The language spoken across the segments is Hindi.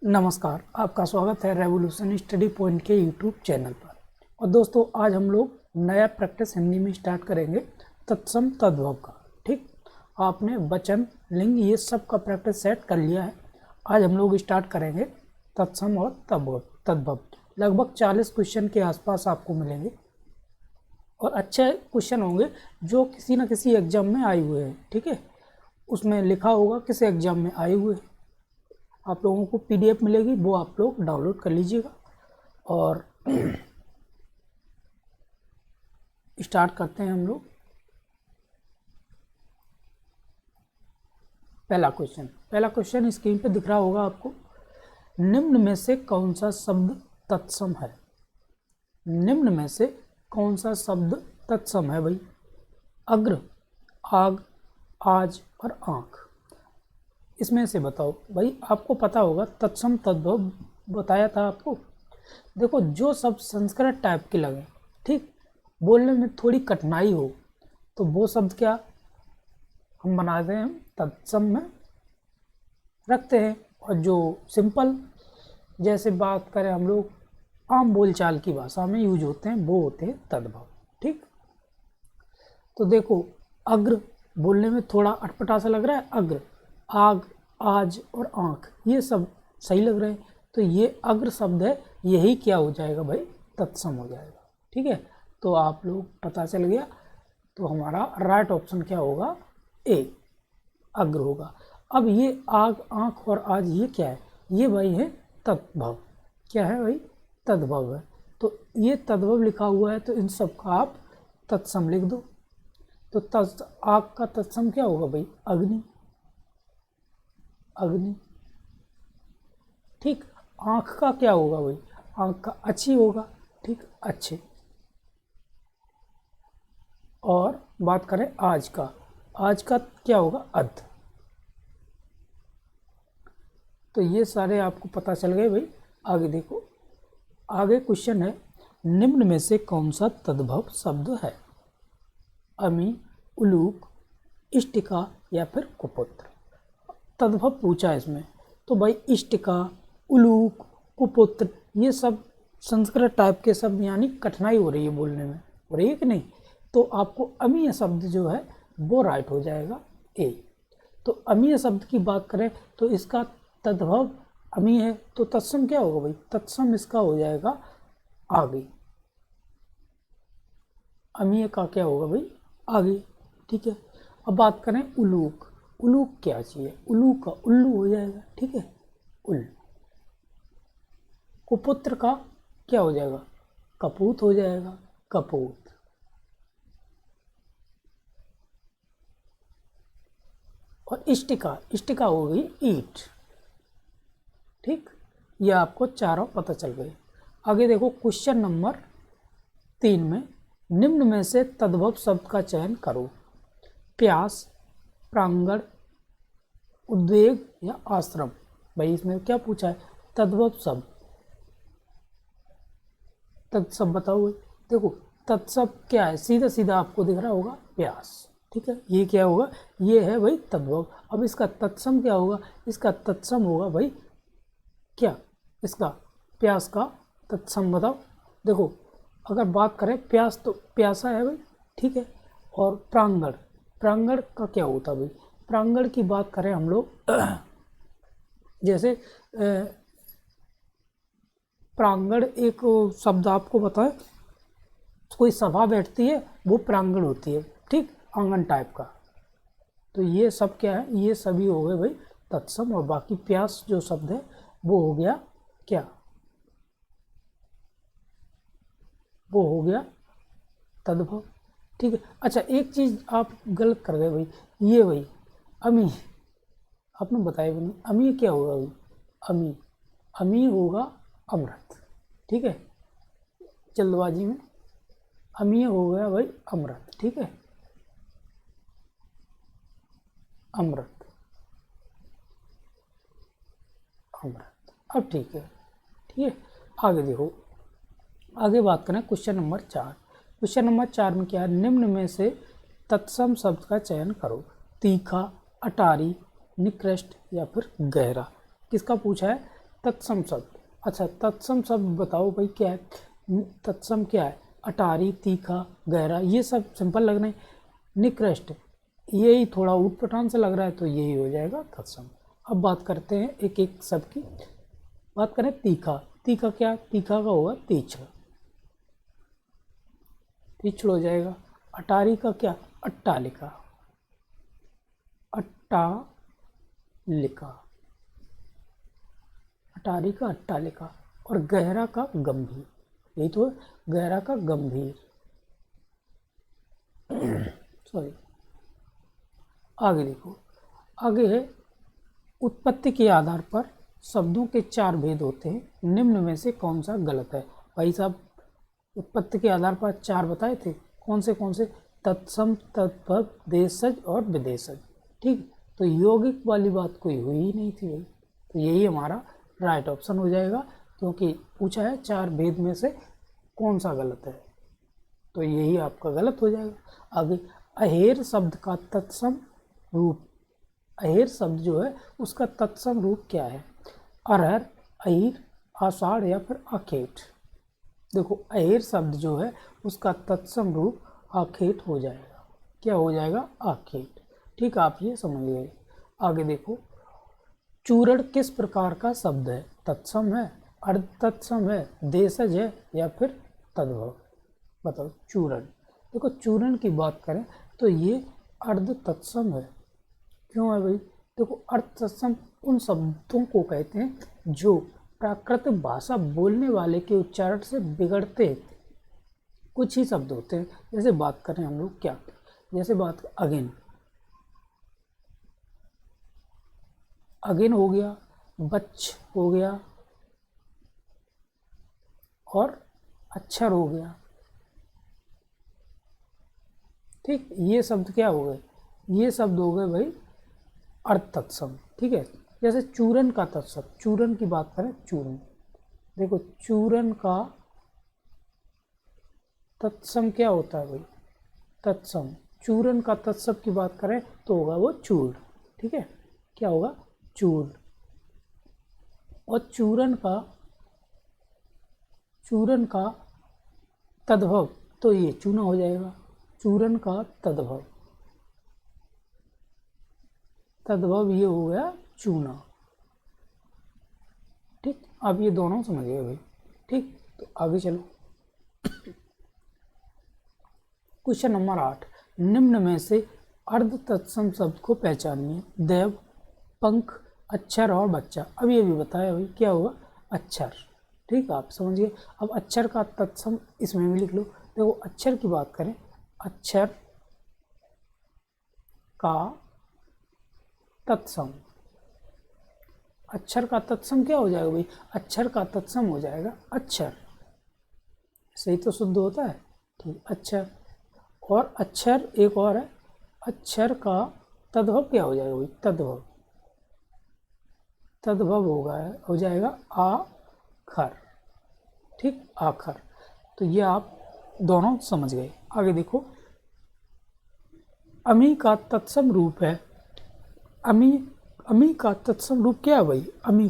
नमस्कार, आपका स्वागत है रेवोल्यूशन स्टडी पॉइंट के यूट्यूब चैनल पर। और दोस्तों, आज हम लोग नया प्रैक्टिस हिंदी में स्टार्ट करेंगे तत्सम तद्भव का। ठीक, आपने वचन, लिंग ये सब का प्रैक्टिस सेट कर लिया है। आज हम लोग स्टार्ट करेंगे तत्सम और तद्भव। लगभग 40 क्वेश्चन के आसपास आपको मिलेंगे और अच्छे क्वेश्चन होंगे जो किसी न किसी एग्जाम में आए हुए हैं। ठीक है, उसमें लिखा होगा किस एग्जाम में आए हुए हैं। आप लोगों को पीडीएफ मिलेगी, वो आप लोग डाउनलोड कर लीजिएगा। और स्टार्ट करते हैं हम लोग। पहला क्वेश्चन स्क्रीन पे दिख रहा होगा आपको। निम्न में से कौन सा शब्द तत्सम है? निम्न में से कौन सा शब्द तत्सम है भाई? अग्र, आग, आज और आँख। इसमें से बताओ भाई। आपको पता होगा तत्सम तद्भव बताया था आपको। देखो, जो सब संस्कृत टाइप के लगे, ठीक, बोलने में थोड़ी कठिनाई हो, तो वो शब्द क्या हम बनाते हैं, तत्सम में रखते हैं। और जो सिंपल, जैसे बात करें हम लोग आम बोलचाल की भाषा में यूज होते हैं, वो होते हैं तद्भव। ठीक, तो देखो, अग्र बोलने में थोड़ा अटपटा सा लग रहा है। अग्र, आग, आज और आँख, ये सब सही लग रहे हैं, तो ये अग्र शब्द है, यही क्या हो जाएगा भाई? तत्सम हो जाएगा। ठीक है, तो आप लोग पता चल गया। तो हमारा राइट ऑप्शन क्या होगा? ए, अग्र होगा। अब ये आग, आँख और आज ये क्या है? ये भाई है तद्भव। क्या है भाई? तद्भव है। तो ये तद्भव लिखा हुआ है, तो इन सब का आप तत्सम लिख दो। तो आग का तत्सम क्या होगा भाई? अग्नि, अग्नि। ठीक, आँख का क्या होगा भाई? आँख का अच्छी होगा। ठीक, अच्छे। और बात करें आज का क्या होगा? अध। तो ये सारे आपको पता चल गए भाई। आगे देखो, आगे क्वेश्चन है, निम्न में से कौन सा तद्भव शब्द है? अमी, उलूक, इष्टिका या फिर कुपुत्र। तद्भव पूछा है इसमें, तो भाई इष्टिका, उलूक, कुपुत्र, ये सब संस्कृत टाइप के शब्द, यानी कठिनाई हो रही है बोलने में, हो रही है कि नहीं? तो आपको अमीय शब्द जो है वो राइट हो जाएगा, ए। तो अमीय शब्द की बात करें तो इसका तद्भव अमीय है, तो तत्सम क्या होगा भाई? तत्सम इसका हो जाएगा आगे। अमीय का क्या होगा भाई? आगे। ठीक है, अब बात करें उलूक। उलूक क्या चाहिए? उलूक का उल्लू हो जाएगा। ठीक है, उल्लू। कुपुत्र का क्या हो जाएगा? कपूत हो जाएगा, कपूत। और इष्टिका हो गई ईट। ठीक, ये आपको चारों पता चल गए। आगे देखो, क्वेश्चन नंबर 3 में, निम्न में से तद्भव शब्द का चयन करो। प्यास, प्रांगण, उद्वेग या आश्रम। भाई इसमें क्या पूछा है? तद्भव शब्द। तत्सब बताओ। देखो, तत्सब क्या है? सीधा सीधा आपको दिख रहा होगा, प्यास। ठीक है, ये क्या होगा? ये है भाई तद्भव। अब इसका तत्सम क्या होगा? इसका तत्सम होगा भाई क्या? इसका प्यास का तत्सम बताओ। देखो, अगर बात करें प्यास, तो प्यासा है भाई। ठीक है, और प्रांगण का क्या होता भाई? प्रांगण की बात करें हम लोग जैसे प्रांगण एक शब्द आपको बताएं, कोई सभा बैठती है वो प्रांगण होती है। ठीक, आंगन टाइप का। तो ये सब क्या है? ये सभी हो गए भाई तत्सम। और बाकी प्यास जो शब्द है वो हो गया क्या? वो हो गया तद्भव। ठीक है, अच्छा, एक चीज़ आप गलत कर गए भाई। ये भाई अमी, आपने बताया भी नहीं। अमी क्या होगा भाई? अमी होगा अमृत। ठीक है, जल्दबाजी में अमीय हो गया भाई अमृत। ठीक है, अमृत। अब ठीक है। ठीक है, आगे देखो, आगे बात करें क्वेश्चन नंबर 4। क्वेश्चन नंबर 4 में क्या है? निम्न में से तत्सम शब्द का चयन करो। तीखा, अटारी, निकृष्ट या फिर गहरा। किसका पूछा है? तत्सम शब्द। अच्छा, तत्सम शब्द बताओ भाई क्या है। तत्सम क्या है? अटारी, तीखा, गहरा, ये सब सिंपल लग रहे हैं। निकृष्ट, यही थोड़ा ऊटपटांग से लग रहा है, तो यही हो जाएगा तत्सम। अब बात करते हैं एक एक शब्द की। बात करें तीखा। तीखा क्या? तीखा का होगा तीक्ष्ण, तीक्ष्ण हो जाएगा। अटारी का क्या? अट्टालिका, अट्टालिका, अटारी का अट्टालिका। और गहरा का गंभीर, यही तो है, गहरा का गंभीर। सॉरी, आगे देखो, आगे है उत्पत्ति के आधार पर शब्दों के 4 भेद होते हैं, निम्न में से कौन सा गलत है? भाई साहब, उत्पत्ति के आधार पर 4 बताए थे, कौन से? तत्सम, तद्भव, देशज और विदेशज। ठीक, तो यौगिक वाली बात कोई हुई ही नहीं थी भाई, तो यही हमारा राइट ऑप्शन हो जाएगा, क्योंकि पूछा है 4 भेद में से कौन सा गलत है, तो यही आपका गलत हो जाएगा। आगे, अहेर शब्द का तत्सम रूप। अहेर शब्द जो है उसका तत्सम रूप क्या है? अरहर, अहीर, आषाढ़ या फिर आखेट। देखो, अहेर शब्द जो है उसका तत्सम रूप आखेट हो जाएगा। क्या हो जाएगा? आखेट। ठीक, आप ये समझ गए। आगे देखो, चूरण किस प्रकार का शब्द है? तत्सम है, अर्ध तत्सम है, देशज है या फिर तद्भव? बताओ। चूरण, देखो चूरण की बात करें तो ये अर्ध तत्सम है। क्यों है भाई? देखो, अर्ध तत्सम उन शब्दों को कहते हैं जो प्राकृतिक भाषा बोलने वाले के उच्चारण से बिगड़ते कुछ ही शब्द होते हैं। जैसे बात करें हम लोग क्या, जैसे बात अगेन, अगेन हो गया, बच हो गया और अक्षर हो गया। ठीक, ये शब्द क्या हो गए? ये शब्द हो गए भाई अर्ध तत्सम। ठीक है, जैसे चूरन का तत्सम, चूरन की बात करें, चूरन, देखो चूरन का तत्सम क्या होता है भाई? तत्सम। चूरन का तत्सम की बात करें तो होगा वो चूर्ण। ठीक है, क्या होगा? चूर्ण। और चूरन का तद्भव, तो ये चूना हो जाएगा। चूरन का तद्भव, तद्भव ये हो गया चूना। ठीक, अब ये दोनों समझ गए भाई। ठीक, तो आगे चलो। क्वेश्चन नंबर 8, निम्न में से अर्ध तत्सम शब्द को पहचानिए। देव, पंख, अक्षर और बच्चा। अब ये भी बताया भाई, क्या हुआ? अक्षर। ठीक, आप समझिए। अब अक्षर का तत्सम इसमें भी लिख लो। देखो, अक्षर की बात करें, अक्षर का तत्सम, अक्षर का तत्सम क्या हो जाएगा भाई? अक्षर का तत्सम हो जाएगा अक्षर। सही तो शुद्ध होता है। ठीक, अक्षर। और अक्षर एक और है, अक्षर का तद्भव क्या हो जाएगा भाई? तद्भव, तद्भव होगा, हो जाएगा आखर। ठीक, आखर। तो ये आप दोनों समझ गए। आगे देखो, अमी का तत्सम रूप है। अमी, अमी का तत्सम रूप क्या है भाई? अमी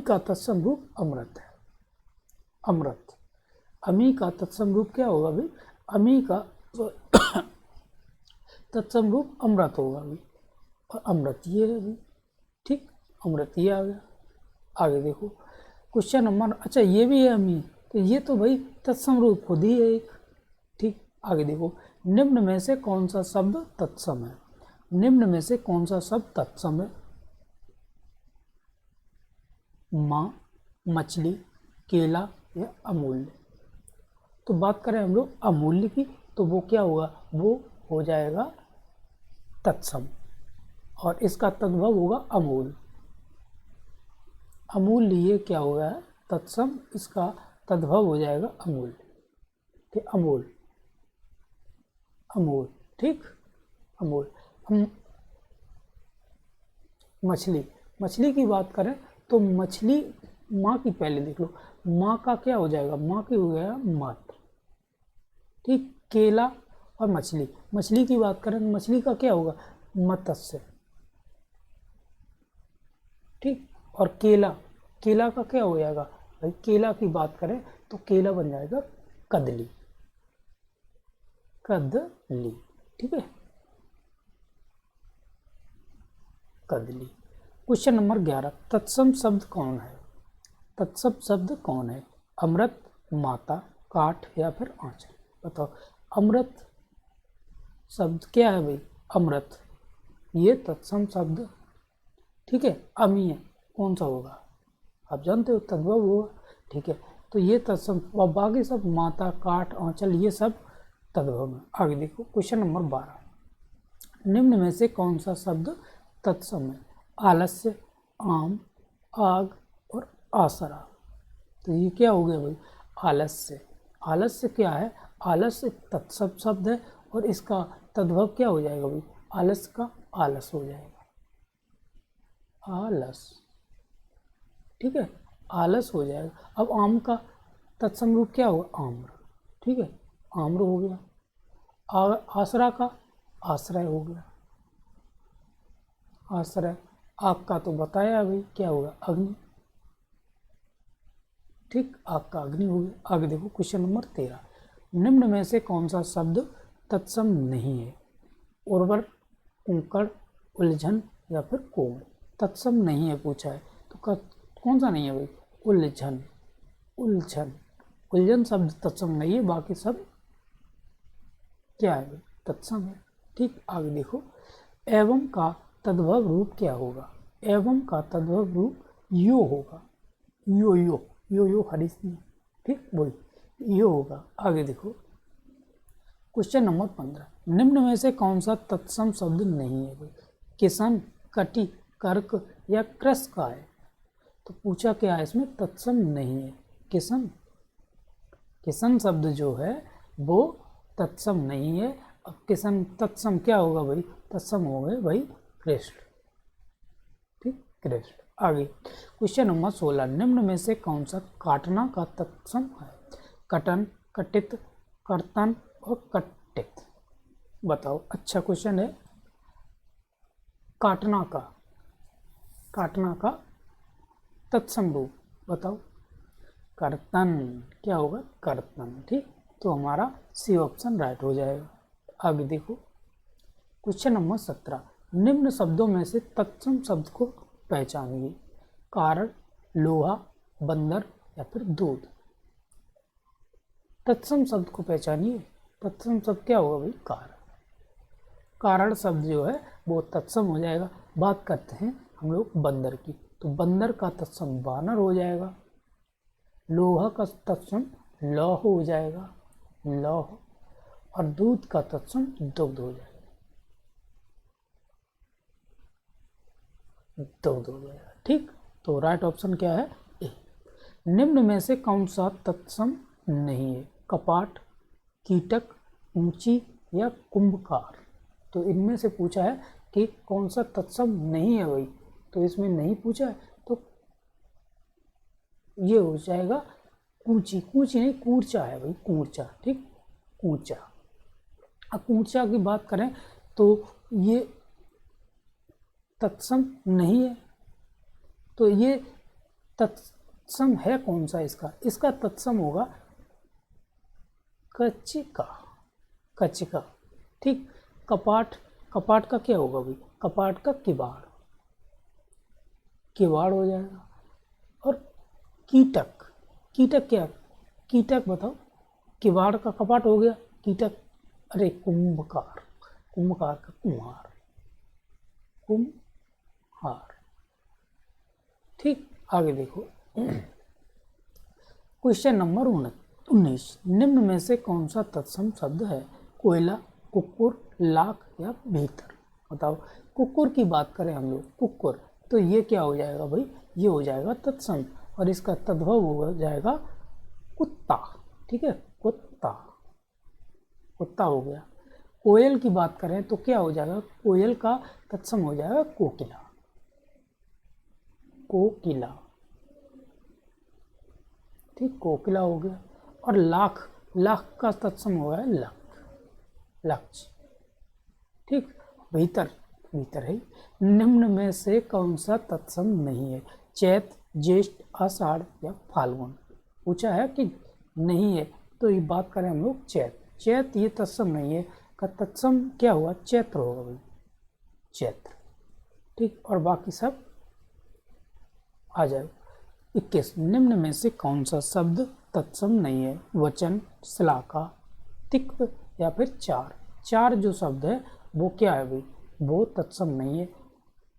का तत्सम रूप अमृत है। अमृत। अमी का तत्सम रूप क्या होगा भाई? अमी का तत्सम रूप अमृत होगा भाई। और अमृत ये है भाई। ठीक, अमृत ये आ गया। आगे देखो, क्वेश्चन नंबर, अच्छा ये भी है अमी, तो ये तो भाई तत्सम रूप खुद ही है एक। ठीक, आगे देखो, निम्न में से कौन सा शब्द तत्सम है? निम्न में से कौन सा शब्द तत्सम है? माँ, मछली, केला या अमूल्य। तो बात करें हम लोग अमूल्य की, तो वो क्या होगा? वो हो जाएगा तत्सम, और इसका तद्भव होगा अमूल। अमूल्य ये क्या हो गया? तत्सम, इसका तद्भव हो जाएगा अमूल। ठीक, अमूल, अमूल। ठीक, अमूल। मछली, मछली की बात करें तो मछली, माँ की पहले देख लो, माँ का क्या हो जाएगा? माँ की हो गया मात्र। ठीक, केला और मछली, मछली की बात करें, मछली का क्या होगा? मत्स्य। ठीक, और केला, केला का क्या हो जाएगा भाई, केला की बात करें तो केला बन जाएगा कदली, कदली, ठीक है, कदली। क्वेश्चन नंबर 11, तत्सम शब्द कौन है? तत्सम शब्द कौन है? अमृत, माता, काठ या फिर आंचल? बताओ। अमृत शब्द क्या है भाई? अमृत, ये तत्सम शब्द, ठीक है। अमीय कौन सा होगा? आप जानते हो, तद्भव होगा, ठीक है। तो ये तत्सम, और बाकी सब माता, काठ, आंचल, ये सब तद्भव में। आगे देखो क्वेश्चन नंबर 12, निम्न में से कौन सा शब्द तत्सम है? आलस्य, आम, आग और आसरा। तो ये क्या हो गया भाई? आलस्य। आलस्य क्या है? आलस्य तत्सम शब्द है और इसका तद्भव क्या हो जाएगा भाई? आलस्य का आलस हो जाएगा, आलस, ठीक है, आलस हो जाएगा। अब आम का तत्सम रूप क्या होगा? आम्र, ठीक है, आम्र हो गया। आसरा का आश्रय हो गया, आश्रय। आग का तो बताया भाई क्या होगा? अग्नि, ठीक, आग का अग्नि हो गया। आगे देखो क्वेश्चन नंबर 13, निम्न में से कौन सा शब्द तत्सम नहीं है? उर्वर, कुंकड़, उलझन या फिर कोमल? तत्सम नहीं है पूछा है, तो कौन सा नहीं है भाई? उलझन, उलझन, उलझन शब्द तत्सम नहीं है, बाकी सब क्या है भाई? तत्सम है, ठीक। आगे देखो, एवं का तद्भव रूप क्या होगा? एवं का तद्भव रूप यो होगा, यो यो यो यो हरीश, ठीक, वही यो होगा। आगे देखो क्वेश्चन नंबर 15, निम्न में से कौन सा तत्सम शब्द नहीं है भाई? किसन, कटि, कर्क या कृस का है? तो पूछा क्या है इसमें? तत्सम नहीं है। किसन, किसन शब्द जो है वो तत्सम नहीं है। अब किसन तत्सम क्या होगा भाई? तत्सम हो गए भाई कृष्ण, ठीक, कृष्ण। आगे क्वेश्चन नंबर 16, निम्न में से कौन सा काटना का तत्सम है? कटन, कटित, कर्तन और कटित। बताओ, अच्छा क्वेश्चन है। काटना का, काटना का तत्सम रूप बताओ। कर्तन, क्या होगा? कर्तन, ठीक। तो हमारा सी ऑप्शन राइट हो जाएगा। आगे देखो क्वेश्चन नंबर 17, निम्न शब्दों में से तत्सम शब्द को पहचानिए। कारण, लोहा, बंदर या फिर दूध। तत्सम शब्द को पहचानिए। तत्सम शब्द क्या होगा भाई? कारण। कारण शब्द जो है वो तत्सम हो जाएगा। बात करते हैं हम लोग बंदर की, तो बंदर का तत्सम बानर हो जाएगा। लोहा का तत्सम लौह हो जाएगा, लौह। और दूध का तत्सम दुग्ध हो जाएगा, दुग्ध हो जाएगा, ठीक। तो राइट ऑप्शन क्या है? ए। निम्न में से कौन सा तत्सम नहीं है? कपाट, कीटक, ऊंची या कुंभकार। तो इनमें से पूछा है कि कौन सा तत्सम नहीं है भाई, तो इसमें नहीं पूछा है, तो ये हो जाएगा कूची, कूची नहीं कूर्चा है भाई, कूर्चा, ठीक, कूर्चा। अब कूर्चा की बात करें तो ये तत्सम नहीं है, तो ये तत्सम है कौन सा इसका? इसका तत्सम होगा कचिका, कचिका, ठीक। कपाट, कपाट का क्या होगा भाई? कपाट का किवाड़, किवाड़ हो जाएगा। और कीटक, कीटक क्या? कीटक बताओ। किवाड़ का कपाट हो गया, कीटक, अरे कुंभकार, कुंभकार का कुम्हार, कुम्हार, ठीक। आगे देखो क्वेश्चन नंबर 19, निम्न में से कौन सा तत्सम शब्द है? कोयला, कुक्कुर, लाख या भीतर। बताओ। कुक्कुर की बात करें हम लोग, कुक्कुर, तो ये क्या हो जाएगा भाई? ये हो जाएगा तत्सम और इसका तद्भव हो जाएगा कुत्ता, ठीक है, कुत्ता, कुत्ता हो गया। कोयल की बात करें तो क्या हो जाएगा? कोयल का तत्सम हो जाएगा कोकिला, कोकिला, ठीक, कोकिला हो गया। और लाख, लाख का तत्सम हो गया लख, लक्ष्य, ठीक। भीतर, भीतर है। निम्न में से कौन सा तत्सम नहीं है? चैत, ज्येष्ठ, आषाढ़ या फाल्गुन। पूछा है कि नहीं है, तो ये बात करें हम लोग चैत। चैत ये तत्सम नहीं है, का तत्सम क्या हुआ, चैत्र होगा भाई, चैत्र। ठीक, और बाकी सब आ जाए। 21, निम्न में से कौन सा शब्द तत्सम नहीं है? वचन, श्लाका, तिक्त या फिर चार। चार जो शब्द है वो क्या है भाई, वो तत्सम नहीं है,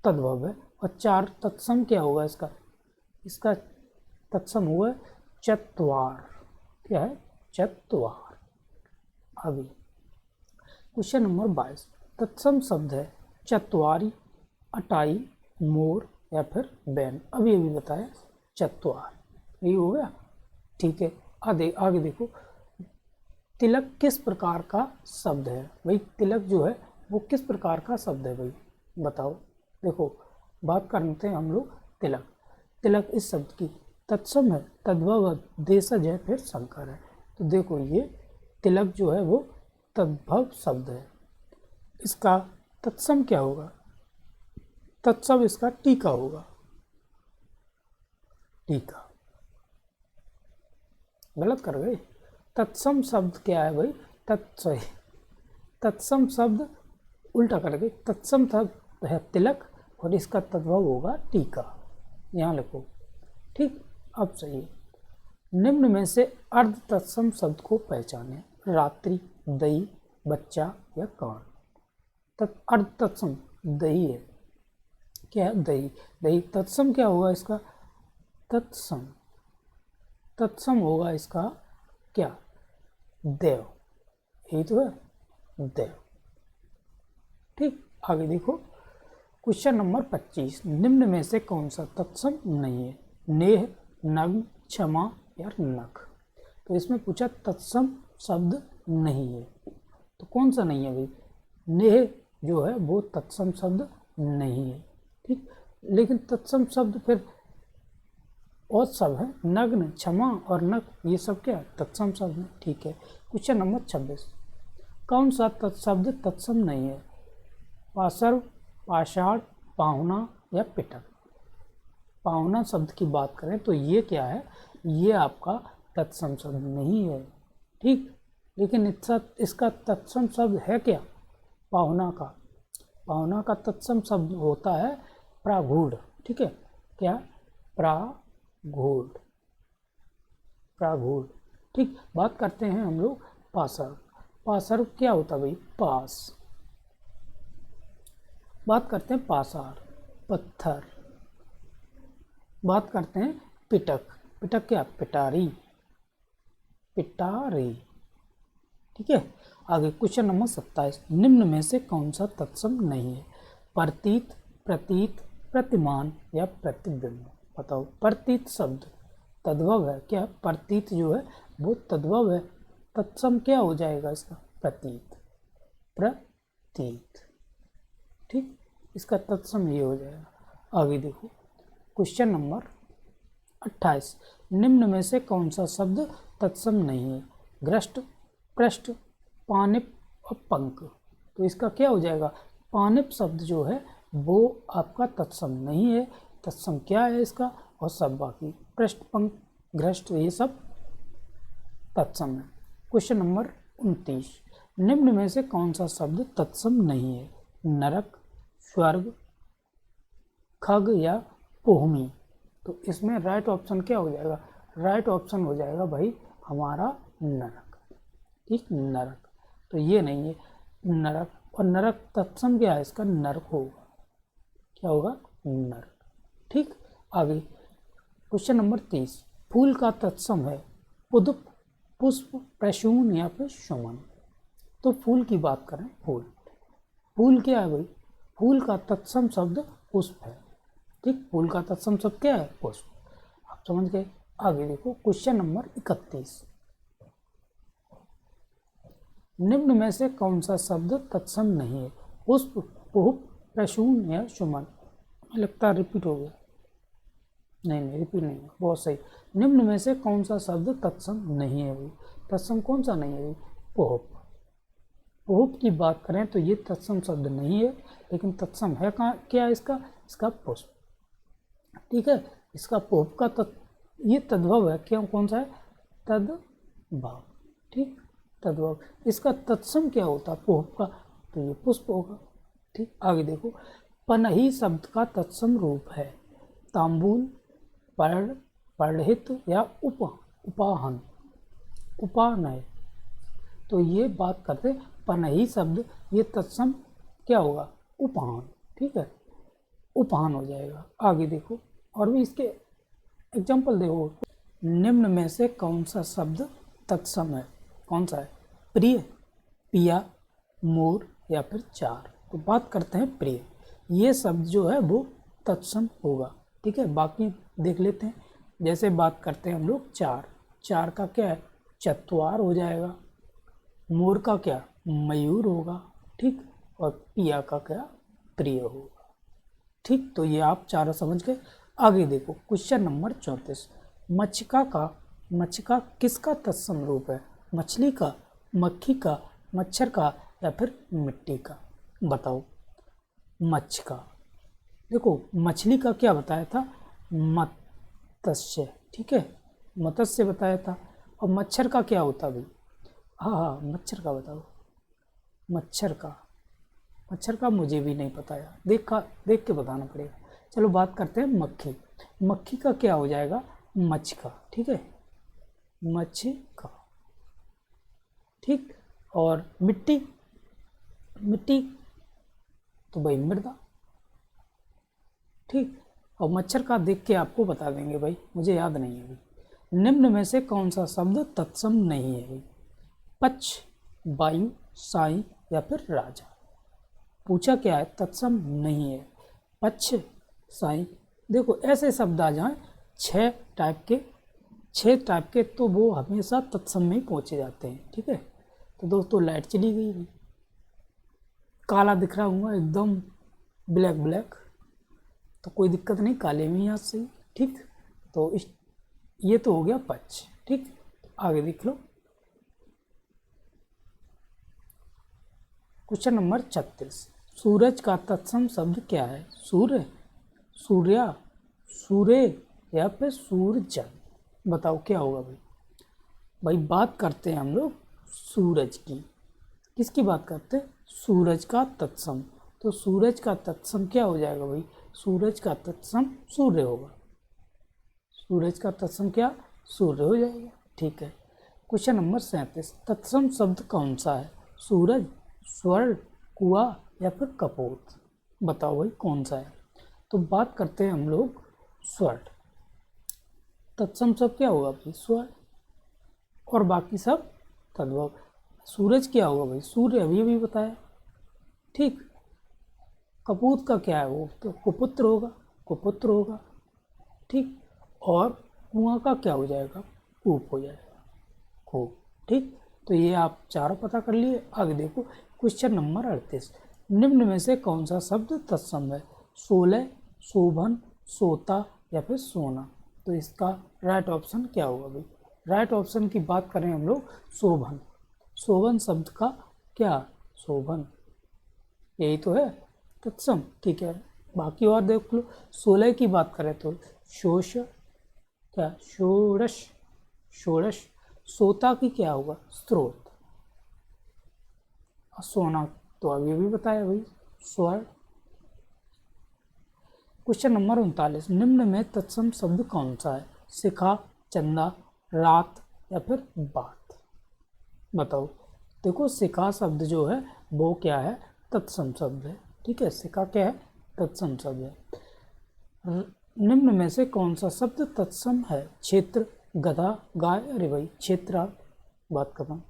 तद्भव है। और चार तत्सम क्या होगा इसका, इसका तत्सम हुआ चत्वार। क्या है, चत्वार। अभी क्वेश्चन नंबर 22, तत्सम शब्द है चत्वारी, अटाई, मोर या फिर बैन। अभी अभी बताया चत्वार, यही हो गया। ठीक है, आगे देखो, तिलक किस प्रकार का शब्द है? भाई तिलक जो है वो किस प्रकार का शब्द है भाई, बताओ। देखो बात करते हैं हम लोग तिलक। तिलक इस शब्द की तत्सम है, तद्भव, देशज है, फिर संकर है। तो देखो ये तिलक जो है वो तद्भव शब्द है, इसका तत्सम क्या होगा, तत्सम इसका टीका होगा, टीका। गलत कर गए। तत्सम शब्द क्या है भाई, तत्सम शब्द उल्टा कर गए। तत्सम शब्द है तिलक और इसका तद्भव होगा टीका, यहाँ लिखो। ठीक, अब सही। निम्न में से अर्ध तत्सम शब्द को पहचाने। रात्रि, दही, बच्चा या कर्ण। अर्ध तत्सम दही है, क्या है, दही। दही तत्सम क्या होगा इसका, तत्सम, तत्सम होगा इसका क्या, देव। यही तो है, देव। ठीक, आगे देखो क्वेश्चन नंबर 25, निम्न में से कौन सा तत्सम नहीं है? नेह, नग्न, क्षमा या नख। तो इसमें पूछा तत्सम शब्द नहीं है, तो कौन सा नहीं है भाई, नेह जो है वो तत्सम शब्द नहीं है। ठीक, लेकिन तत्सम शब्द फिर और सब है, नग्न, क्षमा और नख, ये सब क्या है, तत्सम शब्द है। ठीक है, क्वेश्चन नंबर 26, कौन सा शब्द तत्सम नहीं है? पाशर्व, पाषाण, पाहुना या पिटक। पाहुना शब्द की बात करें तो ये क्या है, ये आपका तत्सम शब्द नहीं है। ठीक, लेकिन इसका तत्सम शब्द है क्या, पाहुना का। पाहुना का तत्सम शब्द होता है प्रागूढ़। ठीक है, क्या, प्रागूढ़, प्रागूढ़। ठीक, बात करते हैं हम लोग पाशर्व। पाशर्व क्या होता है भाई, पास। बात करते हैं पाषाण, पत्थर। बात करते हैं पिटक। पिटक क्या, पिटारी, पिटारी। ठीक है, आगे क्वेश्चन नंबर 27, निम्न में से कौन सा तत्सम नहीं है? प्रतीत, प्रतीत, प्रतिमान या प्रतिबिंब। बताओ, प्रतीत शब्द तद्भव है, क्या प्रतीत जो है वो तद्भव है, तत्सम क्या हो जाएगा इसका, प्रतीत, प्रतीत। ठीक, इसका तत्सम ये हो जाएगा। आगे देखो क्वेश्चन नंबर 28, निम्न में से कौन सा शब्द तत्सम नहीं है? ग्रस्त, पृष्ठ, पानिप और पंख। तो इसका क्या हो जाएगा, पानिप शब्द जो है वो आपका तत्सम नहीं है। तत्सम क्या है इसका, और सब बाकी पृष्ठ, पंख, ग्रस्त ये सब तत्सम है। क्वेश्चन नंबर 29, निम्न में से कौन सा शब्द तत्सम नहीं है? नरक, स्वर्ग, खग या पोहमी। तो इसमें राइट ऑप्शन क्या हो जाएगा, राइट ऑप्शन हो जाएगा भाई हमारा नरक। ठीक, नरक, तो ये नहीं है नरक। और नरक तत्सम क्या है इसका, नरक होगा, क्या होगा, नरक। ठीक, आगे क्वेश्चन नंबर 30, फूल का तत्सम है पुष्प, पुष्प, प्रसून या फिर सुमन। तो फूल की बात करें, फूल, फूल क्या है भाई, फूल का तत्सम शब्द पुष्प है। ठीक, फूल का तत्सम शब्द क्या है, पुष्प। आप समझ गए। आगे देखो क्वेश्चन नंबर 31, निम्न में से कौन सा शब्द तत्सम नहीं है? पुष्प, पुष्प, प्रसून या सुमन। लगता है रिपीट हो गया, नहीं रिपीट नहीं, बहुत सही। निम्न में से कौन सा शब्द तत्सम नहीं है भाई, तत्सम कौन सा नहीं है भाई, पुष्प। पुष्प की बात करें तो ये तत्सम शब्द नहीं है, लेकिन तत्सम है कहाँ, क्या इसका, इसका पुष्प। ठीक है, इसका पोप का ये तद्भव है, क्यों कौन सा है? तद्भव, ठीक, तद्भव। इसका तत्सम क्या होता है पोप का? तो ये पुष्प होगा, ठीक। आगे देखो, पनही शब्द का तत्सम रूप है तांबूल, पढ़, पढ़ित या उपाहन, उपानय। तो ये बात करते पनही शब्द, ये तत्सम क्या होगा? उपाहन, ठीक है, उपाहन हो जाएगा। आगे देखो, और भी इसके एग्जाम्पल देखो। निम्न में से कौन सा शब्द तत्सम है? कौन सा है? प्रिय, पिया, मोर या फिर चार। तो बात करते हैं प्रिय, ये शब्द जो है वो तत्सम होगा, ठीक है। बाकी देख लेते हैं। जैसे बात करते हैं हम लोग चार, चार का क्या है? चतवार हो जाएगा। मोर का क्या? मयूर होगा, ठीक। और पिया का क्या? प्रिय होगा, ठीक। तो ये आप चारों समझ गए। आगे देखो, क्वेश्चन नंबर 34। मच्छका किसका तत्सम रूप है? मछली का, मक्खी का, मच्छर का या फिर मिट्टी का? बताओ। मच्छका, देखो मछली का क्या बताया था? मत्स्य, ठीक है, मत्स्य बताया था। और मच्छर का क्या होता भाई? हाँ, मच्छर का बताओ। मच्छर का मुझे भी नहीं पता यार, देख के बताना पड़ेगा। चलो बात करते हैं मक्खी। मक्खी का क्या हो जाएगा? मच्छका, ठीक है, मच्छका, ठीक। और मिट्टी तो भाई मृदा, ठीक। और मच्छर का देख के आपको बता देंगे भाई, मुझे याद नहीं है भाई। निम्न में से कौन सा शब्द तत्सम नहीं है भाई? पक्ष, वायु, साई या फिर राजा। पूछा क्या है? तत्सम नहीं है। पक्ष, साई, देखो ऐसे शब्द आ जाएं छह टाइप के तो वो हमेशा तत्सम में ही पहुंचे जाते हैं, ठीक है। तो दोस्तों लाइट चली गई भाई, काला दिख रहा हूँ एकदम ब्लैक, तो कोई दिक्कत नहीं, काले में यहाँ से, ठीक। तो ये तो हो गया पक्ष, ठीक। आगे देख लो, क्वेश्चन नंबर 36। सूरज का तत्सम शब्द क्या है? सूर्य, सूर्या, सूर्य या फिर सूरज? बताओ क्या होगा भाई? बात करते हैं हम लोग सूरज की। किसकी बात करते हैं? सूरज का तत्सम। तो सूरज का तत्सम क्या हो जाएगा भाई? सूरज का तत्सम सूर्य होगा। सूरज का तत्सम क्या? सूर्य हो जाएगा, ठीक है। Question number 37। तत्सम शब्द कौन सा है? सूरज, स्वर्ण, कुआं या फिर कपोत? बताओ भाई कौन सा है? तो बात करते हैं हम लोग स्वर्ण। तत्सम शब्द क्या होगा भाई? स्वर्ण, और बाकी सब तद्भव। सूरज क्या होगा भाई? सूर्य, अभी बताया, ठीक। कपूत का क्या है? वो तो कुपुत्र होगा, ठीक। और कुआं का क्या हो जाएगा? कूप हो जाएगा, खूब, ठीक। तो ये आप चारों पता कर लिए। आगे देखो, क्वेश्चन नंबर 38। निम्न में से कौन सा शब्द तत्सम है? सोलह, शोभन, सोता या फिर सोना? तो इसका राइट ऑप्शन क्या होगा भाई? राइट ऑप्शन की बात करें हम लोग, शोभन। शोभन शब्द का क्या? शोभन, यही तो है तत्सम, ठीक है। बाकी और देख लो, 16 की बात करें तो शोष, क्या? षोडश। सोता की क्या होगा? स्रोत। और सोना तो अभी भी बताया भाई, स्वर्ण। Question number 39। निम्न में तत्सम शब्द कौन सा है? शिखा, चंदा, रात या फिर बात? बताओ। देखो शिखा शब्द जो है वो क्या है? तत्सम शब्द है, ठीक है। शिखा क्या है? तत्सम शब्द है। निम्न में से कौन सा शब्द तत्सम है? क्षेत्र, गधा, गाय। अरे भाई क्षेत्र बात करना।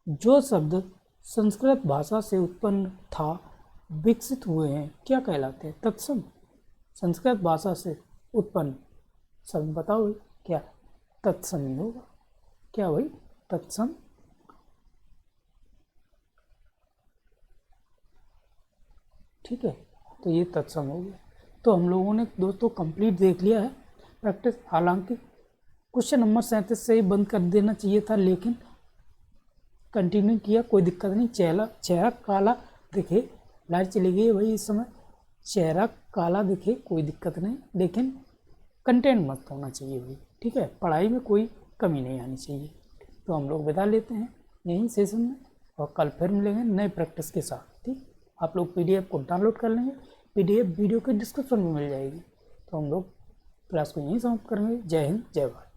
जो शब्द संस्कृत भाषा से उत्पन्न था, विकसित हुए हैं, क्या कहलाते हैं? तत्सम। संस्कृत भाषा से उत्पन्न शब्द बताओ भाई, क्या? तत्सम ही होगा, क्या भाई? तत्सम, ठीक है। तो ये तत्सम हो गया। तो हम लोगों ने दोस्तों कंप्लीट देख लिया है प्रैक्टिस। हालांकि क्वेश्चन नंबर 37 से ही बंद कर देना चाहिए था, लेकिन कंटिन्यू किया, कोई दिक्कत नहीं। चेहरा काला दिखे, लाइट चली गई है भाई इस समय, चेहरा काला दिखे कोई दिक्कत नहीं, लेकिन कंटेंट मस्त होना चाहिए भाई, ठीक है, पढ़ाई में कोई कमी नहीं आनी चाहिए। तो हम लोग विदा लेते हैं यहीं सेशन में, और कल फिर मिलेंगे नए प्रैक्टिस के साथ। ठीक, आप लोग PDF को डाउनलोड कर लेंगे, PDF वीडियो के डिस्क्रिप्शन में मिल जाएगी। तो हम लोग क्लास को यहीं समाप्त करेंगे। जय हिंद, जय भारत।